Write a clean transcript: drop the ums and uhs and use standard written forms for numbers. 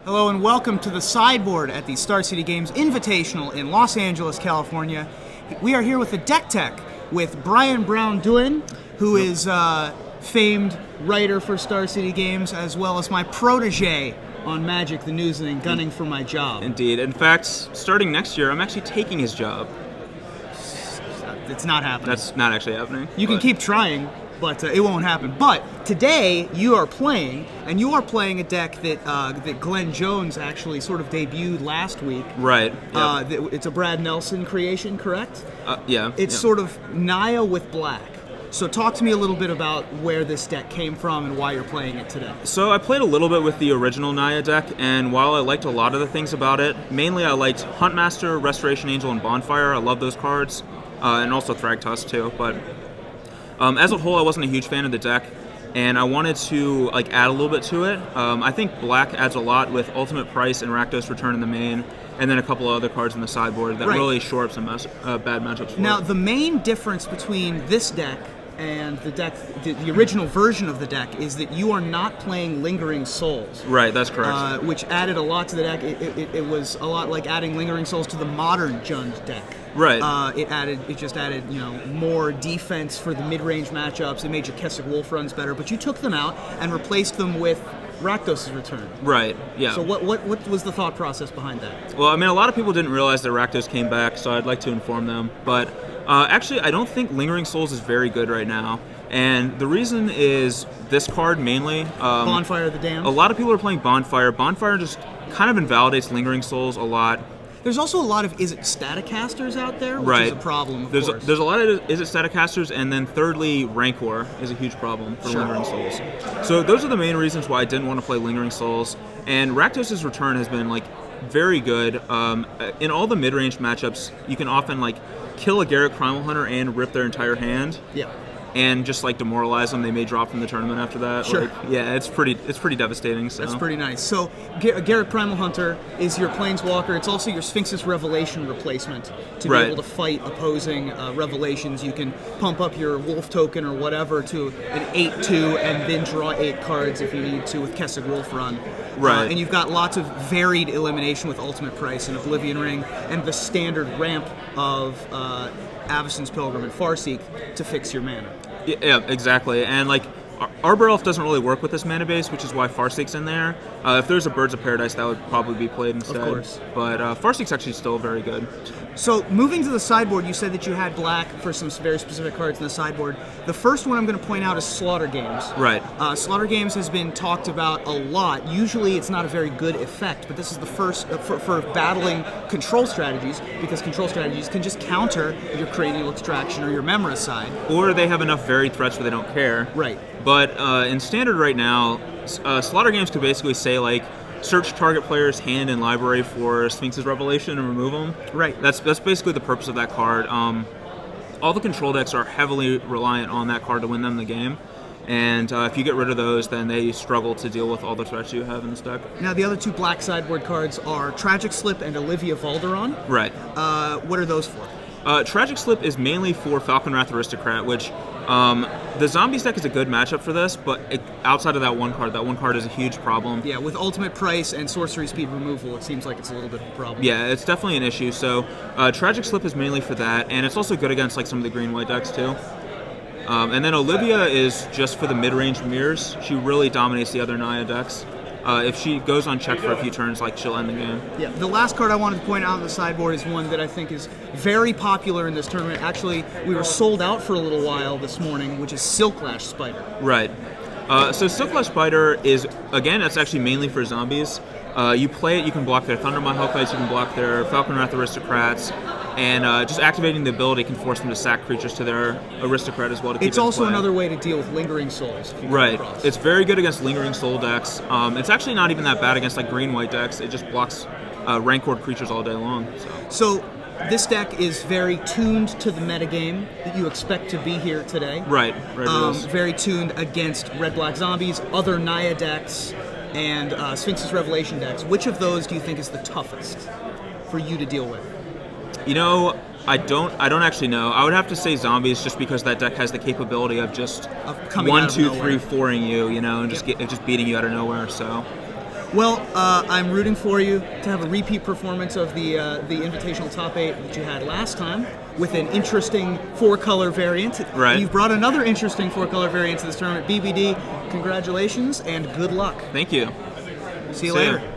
Hello and welcome to the sideboard at the Star City Games Invitational in Los Angeles, California. We are here with the Deck Tech with Braun-Duin, who is famed writer for Star City Games, as well as my protege on Magic the News and gunning for my job. Indeed. In fact, starting next year, I'm actually taking his job. It's not happening. That's not actually happening. You can keep trying, but it won't happen. But today you are playing, and you are playing a deck that Glenn Jones actually sort of debuted last week. Right. Yep. It's a Brad Nelson creation, correct? Yeah. It's sort of Naya with black. So talk to me a little bit about where this deck came from and why you're playing it today. So I played a little bit with the original Naya deck, and while I liked a lot of the things about it, mainly I liked Huntmaster, Restoration Angel, and Bonfire. I love those cards, and also Thragtusk too. But as a whole, I wasn't a huge fan of the deck, and I wanted to add a little bit to it. I think black adds a lot with Ultimate Price and Rakdos Return in the main, and then a couple of other cards in the sideboard that really shore up some bad matchups for Now, it. the main difference between this deck and the deck, the original version of the deck, is that you are not playing Lingering Souls. Right, that's correct. Which added a lot to the deck. It was a lot like adding Lingering Souls to the modern Jund deck. Right. It just added more defense for the mid-range matchups. It made your Kessig Wolf runs better, but you took them out and replaced them with Rakdos' Return. Right, yeah. So what was the thought process behind that? Well, I mean, a lot of people didn't realize that Rakdos came back, so I'd like to inform them. But actually, I don't think Lingering Souls is very good right now. And the reason is this card mainly. Bonfire of the Damned? A lot of people are playing Bonfire. Bonfire just kind of invalidates Lingering Souls a lot. There's also a lot of Is It Staticasters out there, which is a problem, of course. There's a lot of Is It Staticasters, and then thirdly, Rancor is a huge problem for Lingering Souls. So those are the main reasons why I didn't want to play Lingering Souls. And Rakdos' Return has been very good. In all the mid-range matchups, you can often kill a Garrett Primal Hunter and rip their entire hand. Yeah. And just demoralize them. They may drop from the tournament after that. Sure. Yeah, it's pretty devastating. So. That's pretty nice. So Garrett Primal Hunter is your Planeswalker. It's also your Sphinx's Revelation replacement to be able to fight opposing Revelations. You can pump up your Wolf token or whatever to an 8/2 and then draw 8 cards if you need to with Kessig Wolf run. Right. And you've got lots of varied elimination with Ultimate Price and Oblivion Ring and the standard ramp of Avacyn's Pilgrim and Farseek to fix your mana. Yeah, exactly. And Arbor Elf doesn't really work with this mana base, which is why Farseek's in there. If there's a Birds of Paradise, that would probably be played instead. Of course. But Farseek's actually still very good. So moving to the sideboard, you said that you had black for some very specific cards in the sideboard. The first one I'm going to point out is Slaughter Games. Right. Slaughter Games has been talked about a lot. Usually it's not a very good effect, but this is the first for battling control strategies, because control strategies can just counter your Cranial Extraction or your Memoricide. Or they have enough varied threats where they don't care. Right. But in Standard right now, Slaughter Games could basically say, search target player's hand and library for Sphinx's Revelation and remove them. Right. That's basically the purpose of that card. All the control decks are heavily reliant on that card to win them the game. And if you get rid of those, then they struggle to deal with all the threats you have in this deck. Now, the other two black sideboard cards are Tragic Slip and Olivia Valderon. Right. What are those for? Tragic Slip is mainly for Falconwrath Aristocrat, which the Zombies deck is a good matchup for this, but outside of that one card is a huge problem. Yeah, with Ultimate Price and Sorcery Speed removal, it seems like it's a little bit of a problem. Yeah, it's definitely an issue. So Tragic Slip is mainly for that, and it's also good against some of the green-white decks too. And then Olivia is just for the mid-range mirrors. She really dominates the other Naya decks. If she goes unchecked for a few turns, she'll end the game. Yeah, the last card I wanted to point out on the sideboard is one that I think is very popular in this tournament. Actually, we were sold out for a little while this morning, which is Silklash Spider. Right. So Silklash Spider is, again, that's actually mainly for zombies. You play it, you can block their Thundermaw Hellkites, you can block their Falconwrath Aristocrats, and just activating the ability can force them to sack creatures to their Aristocrat as well to keep It's it in also play. another way to deal with Lingering Souls. If you Right. come across. It's very good against Lingering Soul decks. It's actually not even that bad against green-white decks. It just blocks Rancored creatures all day long. So this deck is very tuned to the metagame that you expect to be here today. Right. It is. Very tuned against Red-Black Zombies, other Naya decks, and Sphinx's Revelation decks. Which of those do you think is the toughest for you to deal with? I don't actually know. I would have to say zombies, just because that deck has the capability of just coming 1, out of 2, nowhere. 3, 4ing you, and just beating you out of nowhere. So Well, I'm rooting for you to have a repeat performance of the Invitational Top 8 that you had last time with an interesting 4-color variant. Right. You've brought another interesting 4-color variant to this tournament. BBD, congratulations and good luck. Thank you. See you later.